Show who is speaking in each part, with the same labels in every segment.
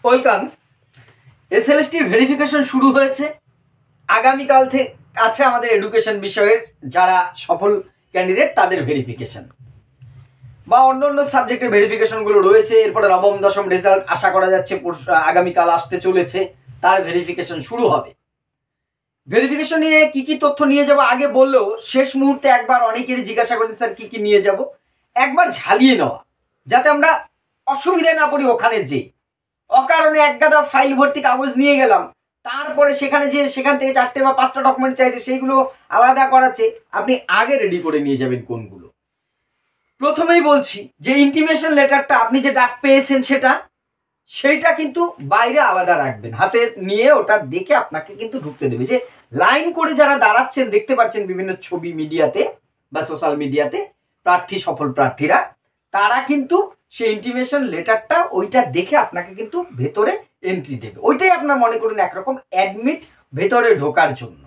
Speaker 1: Welcome. এসএলএসটির verification শুরু হয়েছে। আগামীকাল থেকে আছে আমাদের এডুকেশন বিষয়ের যারা সফল ক্যান্ডিডেট তাদের ভেরিফিকেশন বা অন্য অন্য সাবজেক্টের ভেরিফিকেশনগুলো রয়েছে। এরপরে নবম দশম রেজাল্ট আশা করা যাচ্ছে আগামীকাল আসতে চলেছে, তার ভেরিফিকেশন শুরু হবে। ভেরিফিকেশন নিয়ে কি কি তথ্য নিয়ে যাব আগে বললেও শেষ মুহূর্তে একবার অনেকেরই জিজ্ঞাসা করেছে স্যার কি কি নিয়ে যাব, একবার ঝালিয়ে নেওয়া যাতে আমরা অসুবিধায় না পড়ি। ওখানে যে অকারণে এক গাদা ফাইল ভর্তি কাগজ নিয়ে গেলাম, তারপরে সেখানে যে সেখান থেকে 4টে বা 5টা ডকুমেন্ট চাইছে সেইগুলো আলাদা করাচ্ছে, আপনি আগে রেডি করে নিয়ে যাবেন কোনগুলো। প্রথমেই বলছি যে ইন্টিমেশন লেটারটা আপনি যে ডাক পেয়েছেন সেইটা কিন্তু বাইরে আলাদা রাখবেন, হাতে নিয়ে ওটা দেখে আপনাকে কিন্তু ঢুকতে দেবে। যে লাইন করে যারা দাঁড়াচ্ছেন দেখতে পাচ্ছেন বিভিন্ন ছবি মিডিয়াতে বা সোশ্যাল মিডিয়াতে প্রার্থী সফল প্রার্থীরা, তারা কিন্তু সেই ইন্টিমেশন লেটারটা ওইটা দেখে আপনাকে কিন্তু ভেতরে এন্ট্রি দেবে। ওইটাই আপনার মনে করুন একরকম অ্যাডমিট ভেতরে ঢোকার জন্য।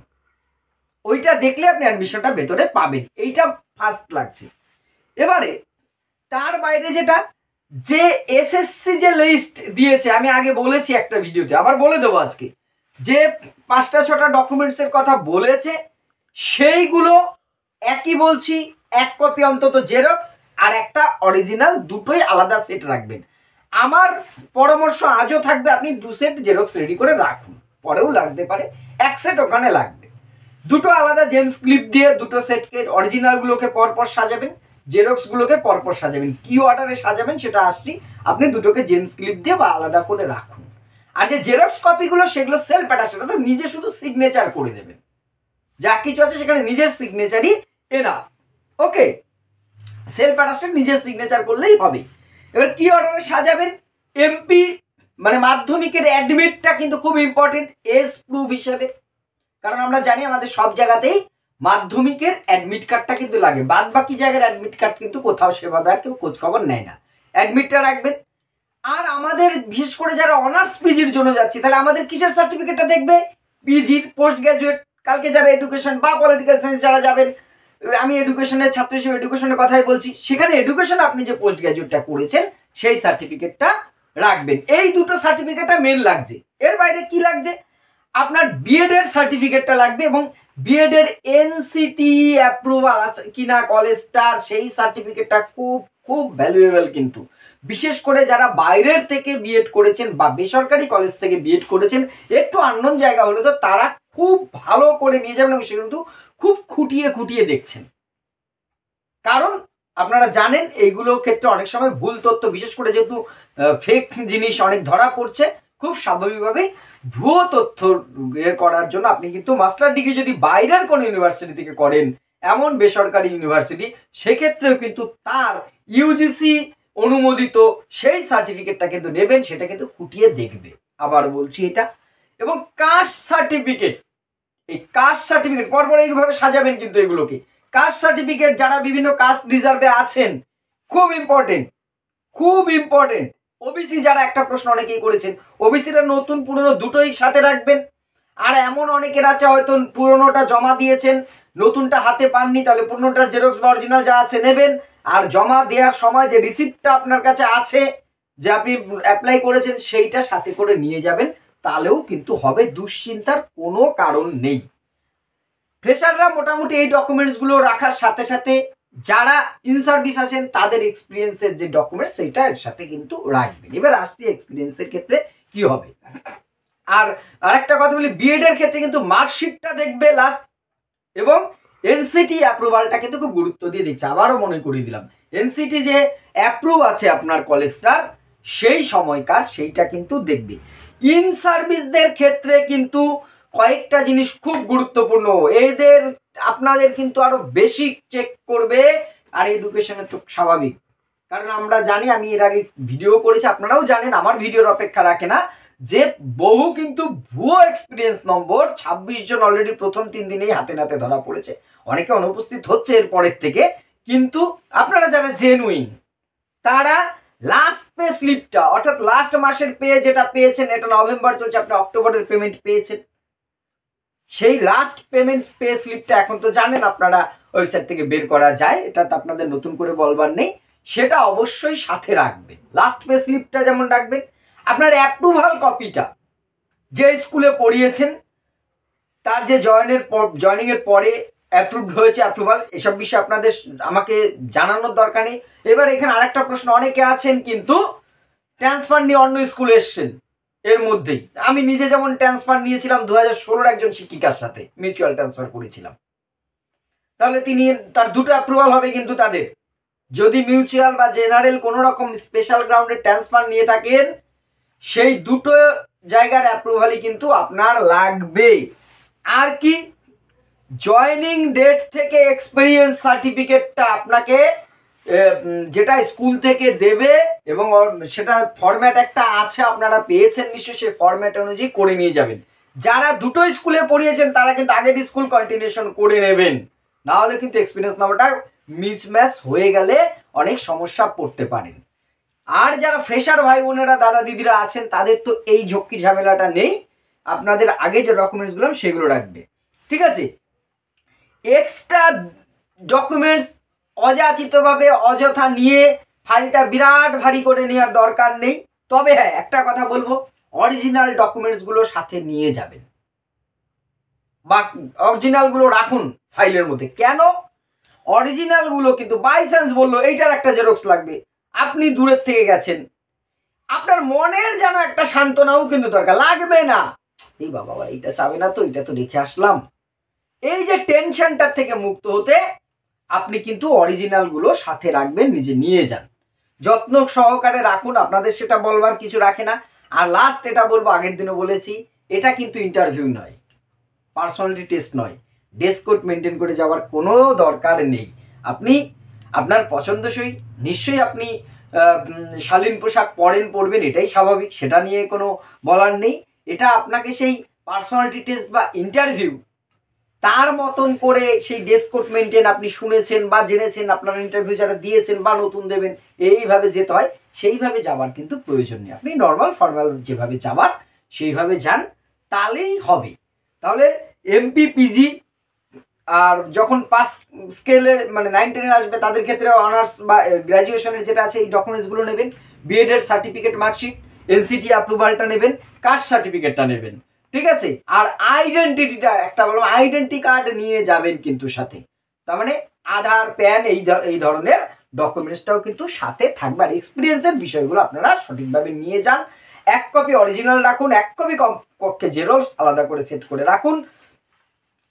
Speaker 1: ওইটা দেখলে আপনি অ্যাডমিশনটা ভেতরে পাবেন, এইটা ফার্স্ট লাগছে। এবারে তার বাইরে যেটা যে এসএসসি যে লিস্ট দিয়েছে, আমি আগে বলেছি একটা ভিডিওতে, আবার বলে দেবো আজকে, যে 5টা 6টা ডকুমেন্টসের কথা বলেছে সেইগুলো একই বলছি, 1 কপি অন্তত জেরক্স আর একটা অরিজিনাল, দুটোই আলাদা সেট রাখবেন। আমার পরামর্শ আজও থাকবে আপনি 2 সেট জেরক্স রেডি করে রাখুন, পরেও লাগতে পারে, 1 সেট ওখানে লাগবে। দুটো আলাদা জেমস ক্লিপ দিয়ে দুটো সেটকে অরিজিনালগুলোকে পরপর সাজাবেন, জেরক্সগুলোকে পরপর সাজাবেন। কি অর্ডারে সাজাবেন সেটা আসছি, আপনি দুটোকে জেমস ক্লিপ দিয়ে বা আলাদা করে রাখুন। আর যে জেরক্স কপিগুলো সেগুলো সেলফ অ্যাটাচ, সেটা তো নিজে শুধু সিগনেচার করে দেবেন, যা কিছু আছে সেখানে নিজের সিগনেচারই এনাফ। ওকে, সেলফ অ্যাটাচটা নিজের সিগনেচার করলেই হবে। এবার কি অর্ডারে সাজাবেন, এমপি মানে মাধ্যমিকের অ্যাডমিটটা কিন্তু খুব ইম্পর্টেন্ট এজ প্রুফ হিসেবে, কারণ আমরা জানি আমাদের সব জায়গাতেই মাধ্যমিকের অ্যাডমিট কার্ডটা কিন্তু লাগে, বাদ বাকি জায়গার অ্যাডমিট কার্ড কিন্তু কোথাও সেভাবে আর কেউ খোঁজ খবর নেয় না। অ্যাডমিটটা রাখবেন। আর আমাদের বিশেষ করে যারা অনার্স পিজির জন্য যাচ্ছি, তাহলে আমাদের কিসের সার্টিফিকেটটা দেখবে, পিজির পোস্ট গ্রাজুয়েট। কালকে যারা এডুকেশন বা পলিটিক্যাল সায়েন্স যারা যাবেন, আমি এডুকেশনের ছাত্র হিসেবে এডুকেশনের কথাই বলছি, সেখানে এডুকেশন আপনি যে পোস্ট গ্রাজুয়েটটা করেছেন সেই সার্টিফিকেটটা রাখবেন। এই দুটো সার্টিফিকেটটা মেন লাগছে। এর বাইরে কি লাগছে, আপনার বিএড এর সার্টিফিকেটটা লাগবে এবং বিএড এর এনসিটি অ্যাপ্রুভাল আছে কিনা কলেজটার, সেই সার্টিফিকেটটা খুব খুব ভ্যালুয়েবল। কিন্তু বিশেষ করে যারা বাইরের থেকে বিএড করেছেন বা বেসরকারি কলেজ থেকে বিএড করেছেন, একটু আননোন জায়গা হলে তো তারা খুব ভালো করে নিয়ে যাবেন এবং সে কিন্তু খুব খুঁটিয়ে খুঁটিয়ে দেখছেন। কারণ আপনারা জানেন এইগুলোর ক্ষেত্রে অনেক সময় ভুল তথ্য, বিশেষ করে যেহেতু ফেক জিনিস অনেক ধরা পড়ছে, খুব স্বাভাবিকভাবেই ভুয়ো তথ্য বের করার জন্য আপনি কিন্তু মাস্টার ডিগ্রি যদি বাইরের কোনো ইউনিভার্সিটি থেকে করেন, এমন বেসরকারি ইউনিভার্সিটি, সেক্ষেত্রেও কিন্তু তার ইউজিসি অনুমোদিত সেই সার্টিফিকেটটা কিন্তু নেবেন, সেটা কিন্তু খুঁটিয়ে দেখবে। আবার বলছি এটা। এবং কাস্ট সার্টিফিকেট, এই কাস্ট সার্টিফিকেট পরপর এইভাবে সাজাবেন কিন্তু এগুলোকে। কাস্ট সার্টিফিকেট যারা বিভিন্ন কাস্ট রিজার্ভে আছেন, খুব ইম্পর্টেন্ট, খুব ইম্পর্টেন্ট। ওবিসি যারা, একটা প্রশ্ন অনেকেই করেছেন, ওবিসিটা নতুন পুরনো দুটোই সাথে রাখবেন। আর এমন অনেকের আছে হয়তো পুরনোটা জমা দিয়েছেন, নতুনটা হাতে পাননি, তাহলে পুরনোটার জেরক্স বা অরিজিনাল যা আছে নেবেন। আর জমা দেওয়ার সময় যে রিসিপ্টটা আপনার কাছে আছে যে আপনি অ্যাপ্লাই করেছেন, সেইটা সাথে করে নিয়ে যাবেন, তাহলেও কিন্তু হবে, দুশ্চিন্তার কোনো কারণ নেই। ফ্রেশাররা মোটামুটি এই ডকুমেন্টসগুলো রাখার সাথে সাথে যারা ইন সার্ভিস আছেন তাদের এক্সপিরিয়েন্সের যে ডকুমেন্টস সেটা এর সাথে কিন্তু রাখবেন। এবার আসছি এক্সপিরিয়েন্সের ক্ষেত্রে কি হবে। আর আরেকটা কথা বলি, বিএড এর ক্ষেত্রে কিন্তু মার্কশিটটা দেখবে লাস্ট, এবং এনসিটি অ্যাপ্রুভালটা কিন্তু খুব গুরুত্ব দিয়ে দেখছে। আবারও মনে করিয়ে দিলাম, এনসিটি যে অ্যাপ্রুভ আছে আপনার কলেজটার সেই সময়কার, সেইটা কিন্তু দেখবে। ইন সার্ভিসদের ক্ষেত্রে কিন্তু কয়েকটা জিনিস খুব গুরুত্বপূর্ণ, এদের আপনাদের কিন্তু আরো বেশি চেক করবে। আর এডুকেশনের তো স্বাভাবিক, কারণ আমরা জানি, আমি এর আগে ভিডিও করেছি, আপনারাও জানেন, আমার ভিডিওর অপেক্ষা রাখে না, যে বহু কিন্তু ভুয়ো এক্সপিরিয়েন্স নম্বর 26 জন অলরেডি প্রথম 3 দিনেই হাতে নাতে ধরা পড়েছে। অনেকে অনুপস্থিত হচ্ছে এর পরের থেকে, কিন্তু আপনারা যারা জেনুইন তারা লাস্ট পে স্লিপটা, অর্থাৎ লাস্ট মাসের পে যেটা পেয়েছেন, এটা নভেম্বর চলছে, আপনি অক্টোবরের পেমেন্ট পেয়েছেন, সেই লাস্ট পেমেন্ট পে স্লিপটা এখন তো জানেন আপনারা ওয়েবসাইট থেকে বের করা যায়, এটা তো আপনাদের নতুন করে বলবার নেই, সেটা অবশ্যই সাথে রাখবেন। লাস্ট পে স্লিপটা যেমন রাখবেন, আপনার অ্যাপ্রুভাল কপিটা যে স্কুলে পড়িয়েছেন তার যে জয়েনিংয়ের পরে অ্যাপ্রুভড হয়েছে অ্যাপ্রুভাল, এসব বিষয়ে আপনাদের আমাকে জানানোর দরকার নেই। এবার এখানে আরেকটা প্রশ্ন, অনেকে আছেন কিন্তু ট্রান্সফার নিয়ে অন্য স্কুলে এসছেন এর মধ্যেই। আমি নিজে যেমন ট্রান্সফার নিয়েছিলাম 2016 একজন শিক্ষিকার সাথে মিউচুয়াল ট্রান্সফার করেছিলাম, তাহলে তার দুটো অ্যাপ্রুভাল হবে কিন্তু তাদের। যদি মিউচুয়াল বা জেনারেল কোনো রকম স্পেশাল গ্রাউন্ডে ট্রান্সফার নিয়ে থাকেন সেই দুটো জায়গার অ্যাপ্রুভালই কিন্তু আপনার লাগবে। আর কি, জয়নিং ডেট থেকে এক্সপিরিয়েন্স সার্টিফিকেটটা আপনাকে যেটা স্কুল থেকে দেবে এবং সেটা ফরম্যাট একটা আছে, আপনারা পেয়েছেন নিশ্চয়ই, সেই ফরম্যাট অনুযায়ী করে নিয়ে যাবেন। যারা দুটো স্কুলে পড়িয়েছেন তারা কিন্তু আগের স্কুল কন্টিনিউশন করে নেবেন, না হলে কিন্তু এক্সপিরিয়েন্স নাম্বারটা মিসম্যাচ হয়ে গেলে অনেক সমস্যা পড়তে পারেন। আর যারা ফ্রেশার ভাই বোনেরা দাদা দিদিরা আছেন তাদের তো এই ঝক্কি ঝামেলাটা নেই, আপনাদের আগে যে ডকুমেন্টসগুলো সেগুলো রাখবে, ঠিক আছে। এক্সট্রা ডকুমেন্টস অযাচিতভাবে অযথা নিয়ে ফাইলটা বিরাট ভারী করে নেওয়ার দরকার নেই। তবে হ্যাঁ, একটা কথা বলবো, অরিজিনাল ডকুমেন্টসগুলো সাথে নিয়ে যাবেন বা অরিজিনালগুলো রাখুন ফাইলের মধ্যে। কেন? অরিজিনালগুলো কিন্তু বাই চান্স বললো এইটার একটা জেরক্স লাগবে, আপনি দূরের থেকে গেছেন, আপনার মনের যেন একটা সান্ত্বনাও কিন্তু দরকার, লাগবে না এই বাবা এইটা চাবে না তো, এটা তো রেখে আসলাম, এই যে টেনশনটার থেকে মুক্ত হতে আপনি কিন্তু অরিজিনালগুলো সাথে রাখবেন, নিজে নিয়ে যান, যত্ন সহকারে রাখুন, আপনাদের সেটা বলবার কিছু রাখে না। আর লাস্ট এটা বলবো, আগের দিনও বলেছি, এটা কিন্তু ইন্টারভিউ নয়, পার্সোনালিটি টেস্ট নয়, ড্রেস কোড মেনটেন করে যাওয়ার কোনো দরকার নেই। আপনি আপনার পছন্দসই নিশ্চয়ই আপনি শালীন পোশাক পরবেন, এটাই স্বাভাবিক, সেটা নিয়ে কোনো বলার নেই। এটা আপনাকে সেই পার্সোনালিটি টেস্ট বা ইন্টারভিউ তার মতন করে সেই ড্রেস কোড মেনটেন আপনি শুনেছেন বা জেনেছেন, আপনার ইন্টারভিউ যারা দিয়েছেন বা নতুন দেবেন এইভাবে যেতে হয়, সেইভাবে যাওয়ার কিন্তু প্রয়োজন নেই। আপনি নর্মাল ফর্মাল যেভাবে যাওয়ার সেইভাবে যান, তাহলেই হবে। তাহলে এমপি পিজি আর যখন পাস স্কেলের মানে 9-10 আসবে তাদের ক্ষেত্রে অনার্স বা গ্র্যাজুয়েশনের যেটা আছে এই ডকুমেন্টসগুলো নেবেন, বিএডের সার্টিফিকেট, মার্কশিট, এনসিটি অ্যাপ্রুভালটা নেবেন, কাস্ট সার্টিফিকেটটা নেবেন, ঠিক আছে। আর আইডেন্টিটিটা একটা বললাম, আইডেন্টি কার্ড নিয়ে যাবেন কিন্তু সাথে, তার মানে আধার, প্যান, এই ধরনের ডকুমেন্টসটাও কিন্তু সাথে থাকবে। আর এক্সপিরিয়েন্সের বিষয়গুলো আপনারা সঠিকভাবে নিয়ে যান। 1 কপি অরিজিনাল রাখুন, 1 কপি কমপক্ষে জেরক্স আলাদা করে সেট করে রাখুন।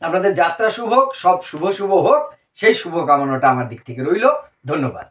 Speaker 1: আপনাদের যাত্রা শুভ হোক, সব শুভ হোক, সেই শুভ কামনাটা আমার দিক থেকে রইল। ধন্যবাদ।